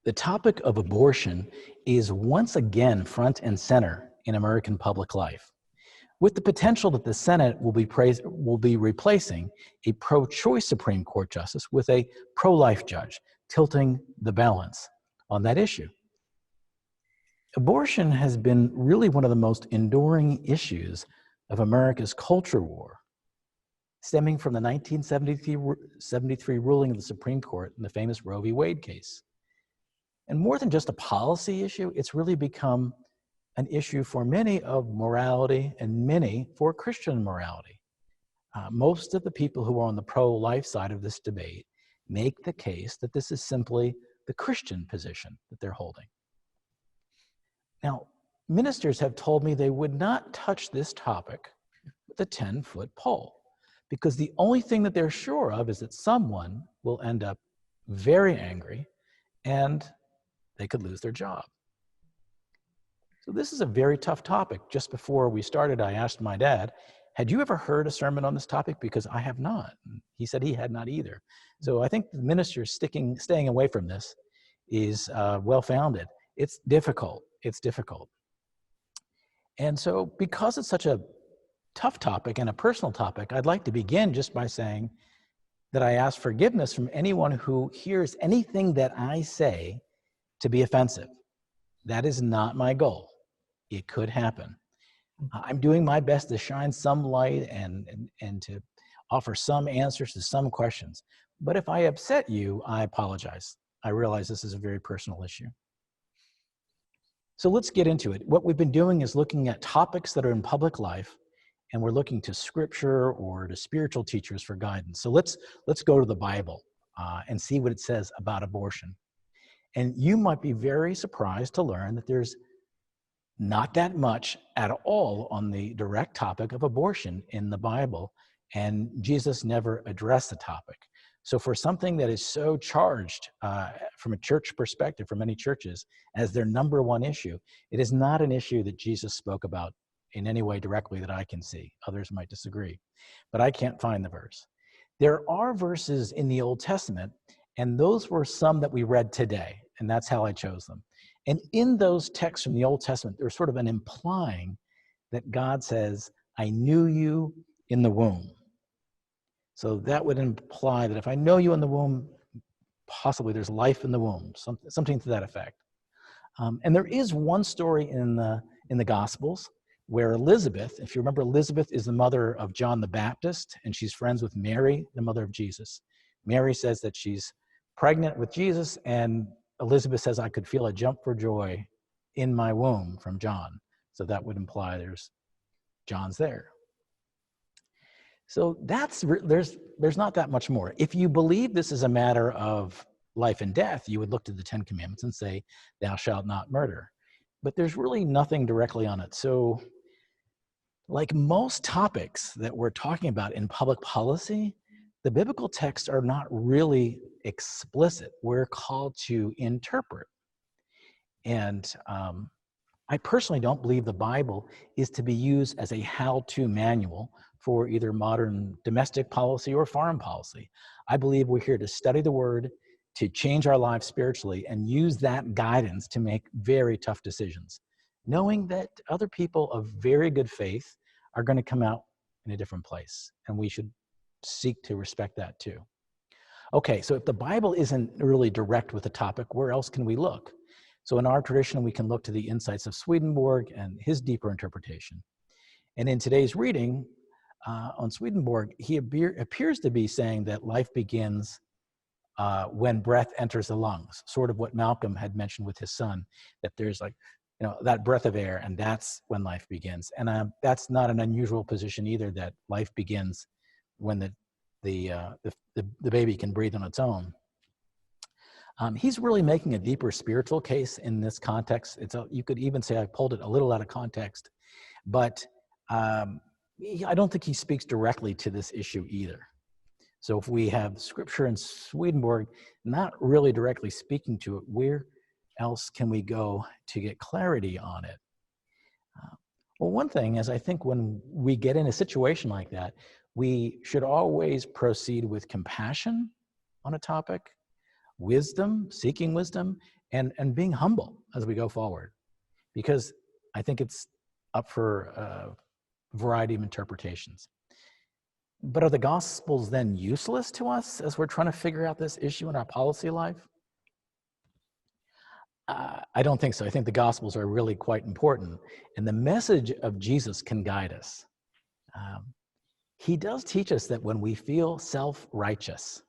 The topic of abortion is once again front and center in American public life, with the potential that the Senate will be replacing a pro-choice Supreme Court justice with a pro-life judge, tilting the balance on that issue. Abortion has been really one of the most enduring issues of America's culture war, stemming from the 1973 ruling of the Supreme Court in the famous Roe v. Wade case. And more than just a policy issue, it's really become an issue for many of morality and many for Christian morality. Most of the people who are on the pro-life side of this debate make the case that this is simply the Christian position that they're holding. Now, ministers have told me they would not touch this topic with a 10-foot pole, because the only thing that they're sure of is that someone will end up very angry and they could lose their job. So this is a very tough topic. Just before we started, I asked my dad, had you ever heard a sermon on this topic? Because I have not. He said he had not either. So I think the minister staying away from this is well-founded. It's difficult. It's difficult. And so because it's such a tough topic and a personal topic, I'd like to begin just by saying that I ask forgiveness from anyone who hears anything that I say to be offensive. That is not my goal. It could happen. I'm doing my best to shine some light and to offer some answers to some questions. But if I upset you, I apologize. I realize this is a very personal issue. So let's get into it. What we've been doing is looking at topics that are in public life, and we're looking to scripture or to spiritual teachers for guidance. So let's go to the Bible and see what it says about abortion. And you might be very surprised to learn that there's not that much at all on the direct topic of abortion in the Bible, and Jesus never addressed the topic. So for something that is so charged from a church perspective, for many churches, as their number one issue, it is not an issue that Jesus spoke about in any way directly that I can see. Others might disagree, but I can't find the verse. There are verses in the Old Testament, and those were some that we read today, and that's how I chose them. And in those texts from the Old Testament, there's sort of an implying that God says, I knew you in the womb. So that would imply that if I know you in the womb, possibly there's life in the womb, something to that effect. And there is one story in the Gospels where Elizabeth, if you remember, Elizabeth is the mother of John the Baptist, and she's friends with Mary, the mother of Jesus. Mary says that she's pregnant with Jesus, and Elizabeth says, I could feel a jump for joy in my womb from John. So that would imply John's there. So there's not that much more. If you believe this is a matter of life and death, you would look to the 10 Commandments and say, thou shalt not murder. But there's really nothing directly on it. So like most topics that we're talking about in public policy, the biblical texts are not really explicit. We're called to interpret. And I personally don't believe the Bible is to be used as a how-to manual for either modern domestic policy or foreign policy. I believe we're here to study the Word, to change our lives spiritually, and use that guidance to make very tough decisions, knowing that other people of very good faith are going to come out in a different place, and we should seek to respect that too. Okay, so if the Bible isn't really direct with the topic, where else can we look? So in our tradition, we can look to the insights of Swedenborg and his deeper interpretation. And in today's reading on Swedenborg, he appears to be saying that life begins when breath enters the lungs, sort of what Malcolm had mentioned with his son, that there's like, that breath of air, and that's when life begins. And that's not an unusual position either, that life begins when the baby can breathe on its own. He's really making a deeper spiritual case in this context. You could even say I pulled it a little out of context, but I don't think he speaks directly to this issue either. So if we have scripture in Swedenborg not really directly speaking to it, where else can we go to get clarity on it? Well, one thing is, I think when we get in a situation like that, we should always proceed with compassion on a topic, wisdom, seeking wisdom, and being humble as we go forward, because I think it's up for a variety of interpretations. But are the Gospels then useless to us as we're trying to figure out this issue in our policy life? I don't think so. I think the Gospels are really quite important, and the message of Jesus can guide us. He does teach us that when we feel self-righteous,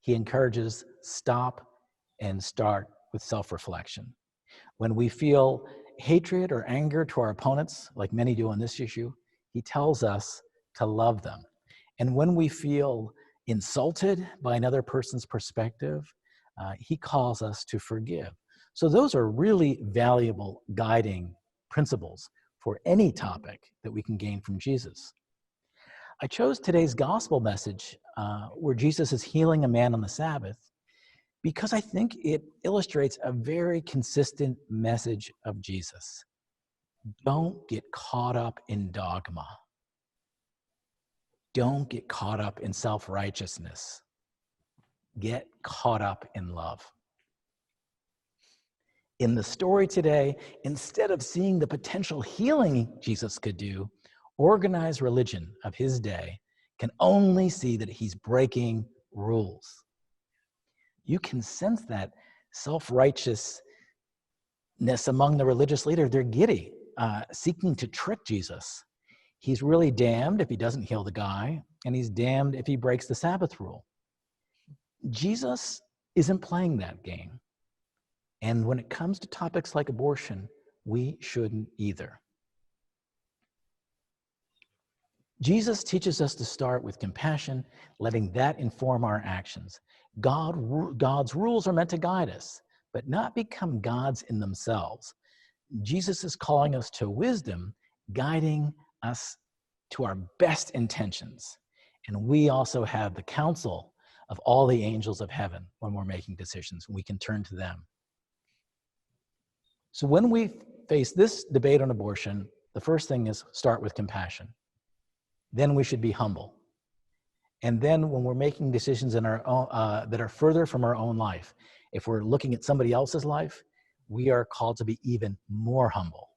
he encourages stop and start with self-reflection. When we feel hatred or anger to our opponents, like many do on this issue, he tells us to love them. And when we feel insulted by another person's perspective, he calls us to forgive. So those are really valuable guiding principles for any topic that we can gain from Jesus. I chose today's gospel message where Jesus is healing a man on the Sabbath because I think it illustrates a very consistent message of Jesus. Don't get caught up in dogma. Don't get caught up in self-righteousness. Get caught up in love. In the story today, instead of seeing the potential healing Jesus could do, organized religion of his day can only see that he's breaking rules. You can sense that self-righteousness among the religious leaders. They're giddy, seeking to trick Jesus. He's really damned if he doesn't heal the guy, and he's damned if he breaks the Sabbath rule. Jesus isn't playing that game. And when it comes to topics like abortion, we shouldn't either. Jesus teaches us to start with compassion, letting that inform our actions. God's rules are meant to guide us, but not become gods in themselves. Jesus is calling us to wisdom, guiding us to our best intentions. And we also have the counsel of all the angels of heaven when we're making decisions. We can turn to them. So when we face this debate on abortion, the first thing is start with compassion. Then we should be humble. And then when we're making decisions in our own, that are further from our own life, if we're looking at somebody else's life, we are called to be even more humble.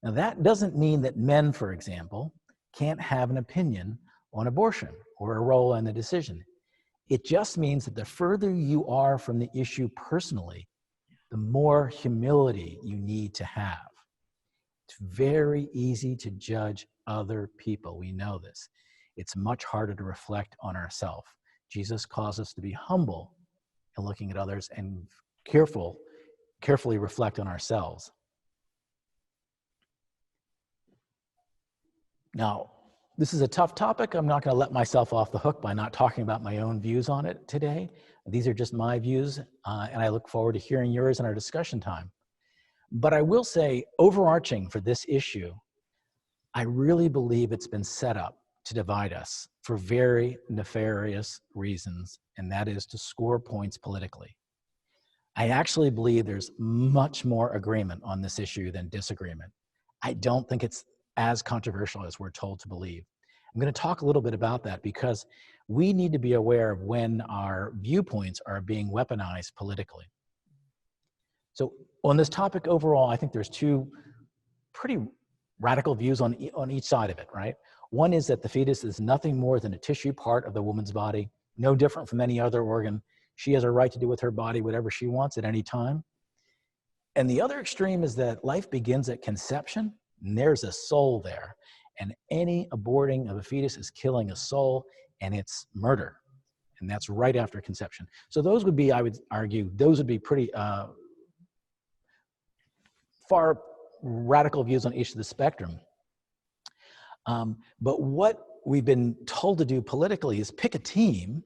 Now that doesn't mean that men, for example, can't have an opinion on abortion or a role in the decision. It just means that the further you are from the issue personally, the more humility you need to have. It's very easy to judge other people. We know this. It's much harder to reflect on ourselves. Jesus calls us to be humble in looking at others and carefully reflect on ourselves. Now, this is a tough topic. I'm not going to let myself off the hook by not talking about my own views on it today. These are just my views, and I look forward to hearing yours in our discussion time. But I will say, overarching for this issue, I really believe it's been set up to divide us for very nefarious reasons, and that is to score points politically. I actually believe there's much more agreement on this issue than disagreement. I don't think it's as controversial as we're told to believe. I'm going to talk a little bit about that because we need to be aware of when our viewpoints are being weaponized politically. So on this topic overall, I think there's two pretty radical views on each side of it, right? One is that the fetus is nothing more than a tissue part of the woman's body, no different from any other organ. She has a right to do with her body whatever she wants at any time. And the other extreme is that life begins at conception, and there's a soul there. And any aborting of a fetus is killing a soul, and it's murder. And that's right after conception. So those would be, I would argue, those would be pretty far radical views on each of the spectrum. But what we've been told to do politically is pick a team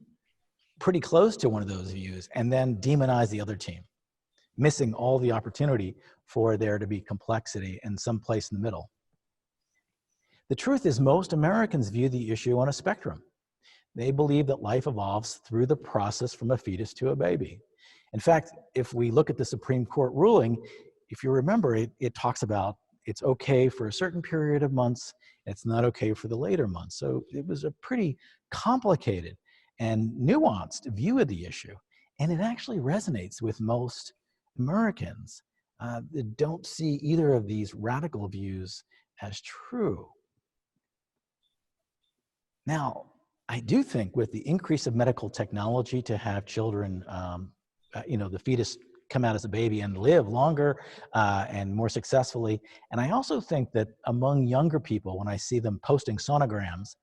pretty close to one of those views and then demonize the other team, missing all the opportunity for there to be complexity in some place in the middle. The truth is most Americans view the issue on a spectrum. They believe that life evolves through the process from a fetus to a baby. In fact, if we look at the Supreme Court ruling, if you remember, it talks about it's okay for a certain period of months, it's not okay for the later months. So it was a pretty complicated and nuanced view of the issue. And it actually resonates with most Americans that don't see either of these radical views as true. Now, I do think with the increase of medical technology to have children, the fetus come out as a baby and live longer and more successfully. And I also think that among younger people, when I see them posting sonograms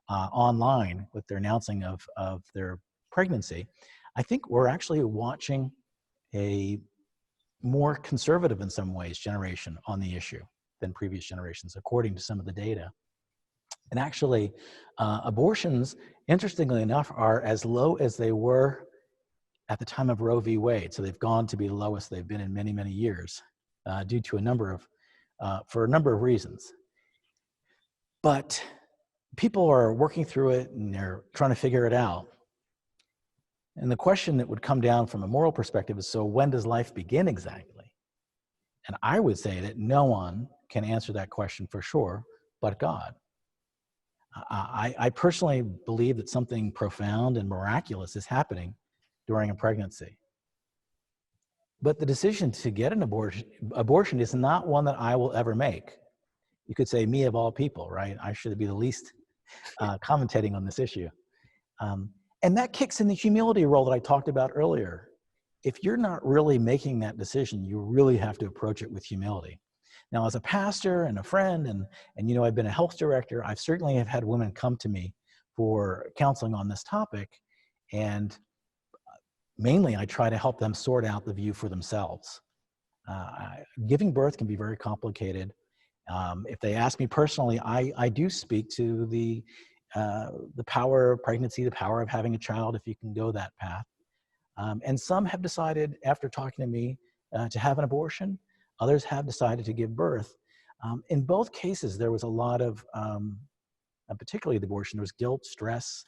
online with their announcing of their pregnancy, I think we're actually watching a more conservative in some ways generation on the issue than previous generations, according to some of the data. And actually, abortions, interestingly enough, are as low as they were at the time of Roe v. Wade. So they've gone to be the lowest they've been in many, many years due to for a number of reasons. But people are working through it and they're trying to figure it out. And the question that would come down from a moral perspective is, so when does life begin exactly? And I would say that no one can answer that question for sure but God. I personally believe that something profound and miraculous is happening during a pregnancy. But the decision to get an abortion is not one that I will ever make. You could say, me of all people, right? I should be the least commentating on this issue. And that kicks in the humility role that I talked about earlier. If you're not really making that decision, you really have to approach it with humility. Now, as a pastor and a friend, and I've been a health director, I've certainly have had women come to me for counseling on this topic, and mainly I try to help them sort out the view for themselves. Giving birth can be very complicated. If they ask me personally, I do speak to the power of pregnancy, the power of having a child, if you can go that path. And some have decided, after talking to me, to have an abortion. Others have decided to give birth. In both cases, there was a lot of, particularly the abortion, there was guilt, stress,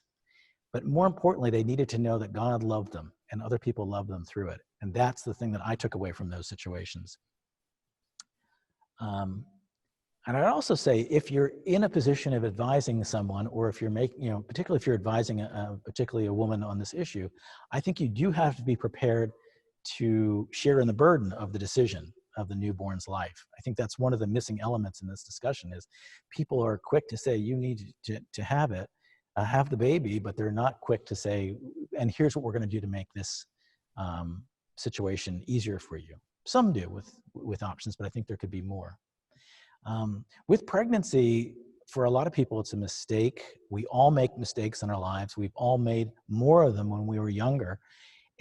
but more importantly, they needed to know that God loved them and other people loved them through it. And that's the thing that I took away from those situations. And I'd also say, if you're in a position of advising someone, or if you're making, particularly if you're advising particularly a woman on this issue, I think you do have to be prepared to share in the burden of the decision of the newborn's life. I think that's one of the missing elements in this discussion, is people are quick to say, you need to have it, have the baby, but they're not quick to say, and here's what we're going to do to make this situation easier for you. Some do with options, but I think there could be more. With pregnancy, for a lot of people, it's a mistake. We all make mistakes in our lives. We've all made more of them when we were younger.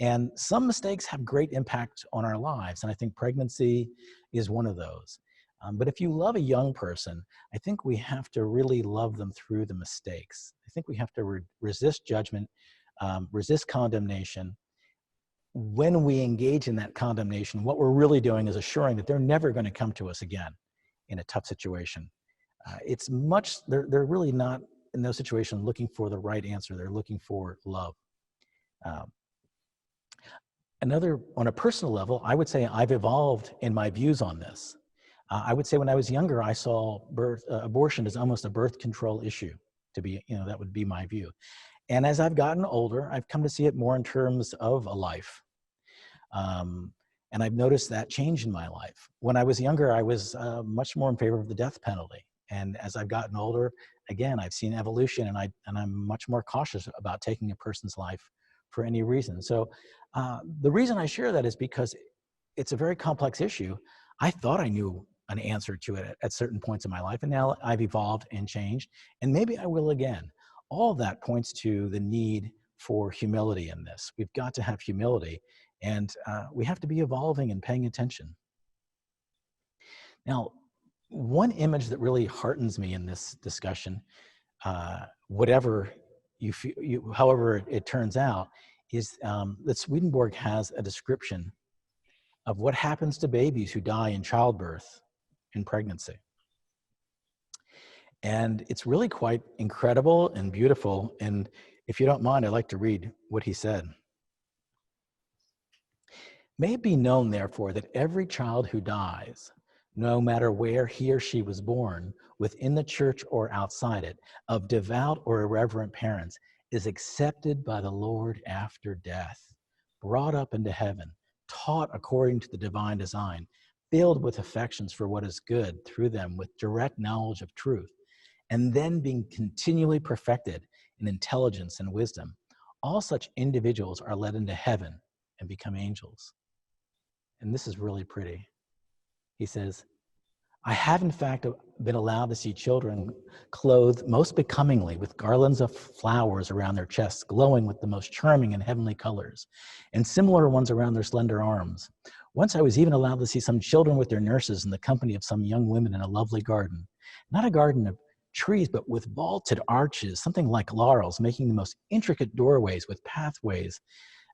And some mistakes have great impact on our lives. And I think pregnancy is one of those. But if you love a young person, I think we have to really love them through the mistakes. I think we have to resist judgment, resist condemnation. When we engage in that condemnation, what we're really doing is assuring that they're never going to come to us again in a tough situation. They're really not in those situations looking for the right answer. They're looking for love. On a personal level, I would say I've evolved in my views on this. I would say when I was younger, I saw abortion as almost a birth control issue. That would be my view. And as I've gotten older, I've come to see it more in terms of a life. And I've noticed that change in my life. When I was younger, I was much more in favor of the death penalty. And as I've gotten older, again, I've seen evolution, and I'm much more cautious about taking a person's life for any reason. So the reason I share that is because it's a very complex issue. I thought I knew an answer to it at certain points in my life, and now I've evolved and changed, and maybe I will again. All of that points to the need for humility in this. We've got to have humility, and we have to be evolving and paying attention. Now, one image that really heartens me in this discussion, however it turns out, is that Swedenborg has a description of what happens to babies who die in childbirth and pregnancy. And it's really quite incredible and beautiful. And if you don't mind, I'd like to read what he said. May it be known, therefore, that every child who dies, no matter where he or she was born, within the church or outside it, of devout or irreverent parents, is accepted by the Lord after death, brought up into heaven, taught according to the divine design, filled with affections for what is good through them with direct knowledge of truth, and then being continually perfected in intelligence and wisdom, all such individuals are led into heaven and become angels. And this is really pretty. He says, I have in fact been allowed to see children clothed most becomingly with garlands of flowers around their chests, glowing with the most charming and heavenly colors, and similar ones around their slender arms. Once I was even allowed to see some children with their nurses in the company of some young women in a lovely garden. Not a garden of trees, but with vaulted arches, something like laurels, making the most intricate doorways with pathways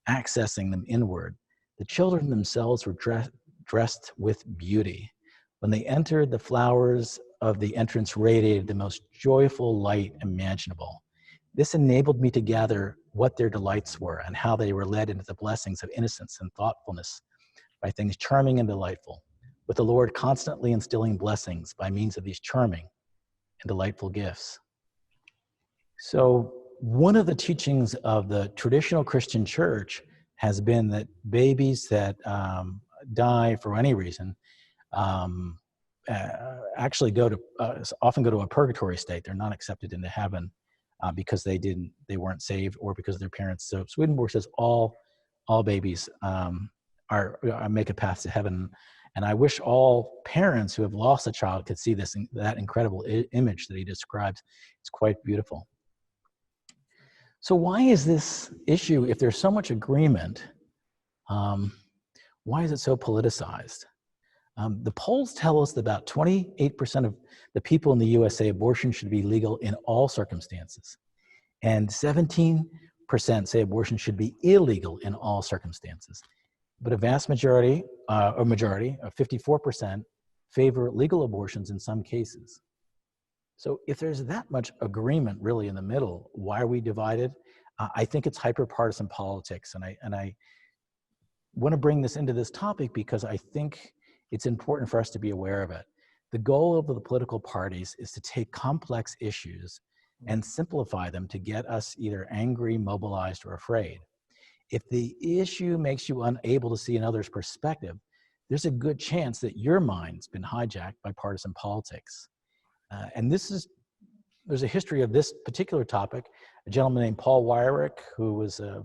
accessing them inward. The children themselves were dressed with beauty. When they entered, the flowers of the entrance radiated the most joyful light imaginable. This enabled me to gather what their delights were and how they were led into the blessings of innocence and thoughtfulness by things charming and delightful, with the Lord constantly instilling blessings by means of these charming and delightful gifts. So one of the teachings of the traditional Christian church has been that babies that die for any reason actually often go to a purgatory state. They're not accepted into heaven because they weren't saved or because their parents. So Swedenborg says all babies make a path to heaven. And I wish all parents who have lost a child could see that incredible image that he describes. It's quite beautiful. So why is this issue, if there's so much agreement, why is it so politicized? The polls tell us that about 28% of the people in the US say abortion should be legal in all circumstances. And 17% say abortion should be illegal in all circumstances. But a vast majority, of 54%, favor legal abortions in some cases. So if there's that much agreement really in the middle, why are we divided? I think it's hyper-partisan politics. And I want to bring this into this topic because I think it's important for us to be aware of it. The goal of the political parties is to take complex issues and simplify them to get us either angry, mobilized, or afraid. If the issue makes you unable to see another's perspective, there's a good chance that your mind's been hijacked by partisan politics. And there's a history of this particular topic. A gentleman named Paul Weyrich, who was a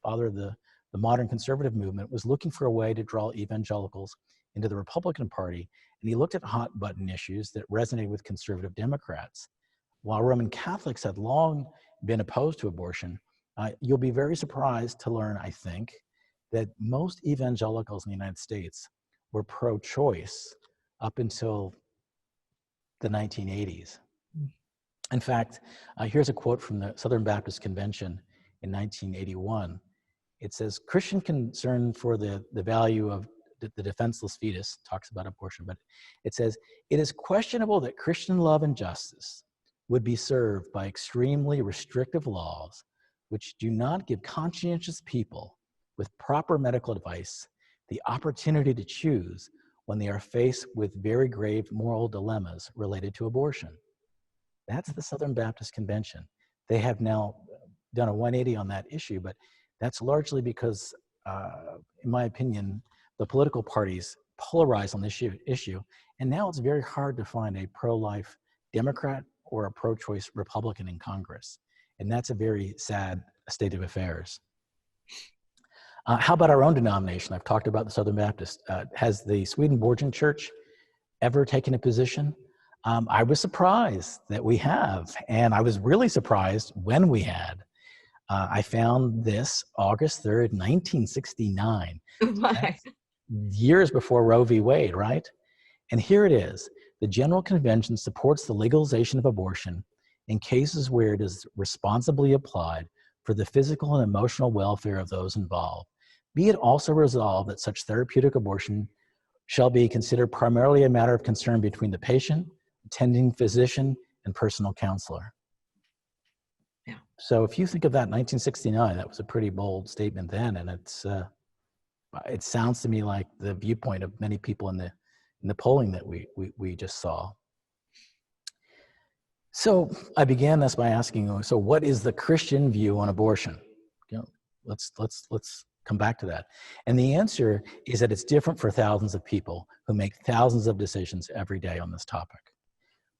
father of the modern conservative movement, was looking for a way to draw evangelicals into the Republican Party, and he looked at hot button issues that resonated with conservative Democrats. While Roman Catholics had long been opposed to abortion, you'll be very surprised to learn, I think, that most evangelicals in the United States were pro-choice up until the 1980s. In fact, here's a quote from the Southern Baptist Convention in 1981. It says, Christian concern for the value of the defenseless fetus, talks about abortion, but it says, it is questionable that Christian love and justice would be served by extremely restrictive laws which do not give conscientious people with proper medical advice the opportunity to choose when they are faced with very grave moral dilemmas related to abortion. That's the Southern Baptist Convention. They have now done a 180 on that issue, but that's largely because, in my opinion, the political parties polarize on this issue, and now it's very hard to find a pro-life Democrat or a pro-choice Republican in Congress, and that's a very sad state of affairs. How about our own denomination? I've talked about the Southern Baptist. Has the Swedenborgian Church ever taken a position? I was surprised that we have, and I was really surprised when we had. I found this August 3rd, 1969. Years before Roe v. Wade, right? And here it is. The General Convention supports the legalization of abortion in cases where it is responsibly applied for the physical and emotional welfare of those involved. Be it also resolved that such therapeutic abortion shall be considered primarily a matter of concern between the patient, attending physician, and personal counselor. Yeah. So if you think of that, 1969, that was a pretty bold statement then, and it sounds to me like the viewpoint of many people in the polling that we just saw. So I began this by asking, so what is the Christian view on abortion? You know, let's Come back to that. And the answer is that it's different for thousands of people who make thousands of decisions every day on this topic.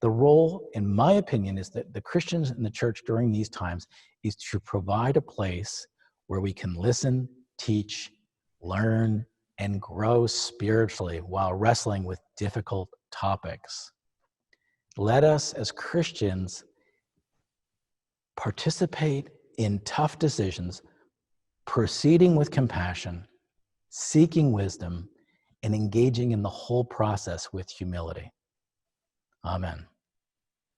The role, in my opinion, is that the Christians in the church during these times is to provide a place where we can listen, teach, learn, and grow spiritually while wrestling with difficult topics. Let us, as Christians, participate in tough decisions, proceeding with compassion, seeking wisdom, and engaging in the whole process with humility. Amen.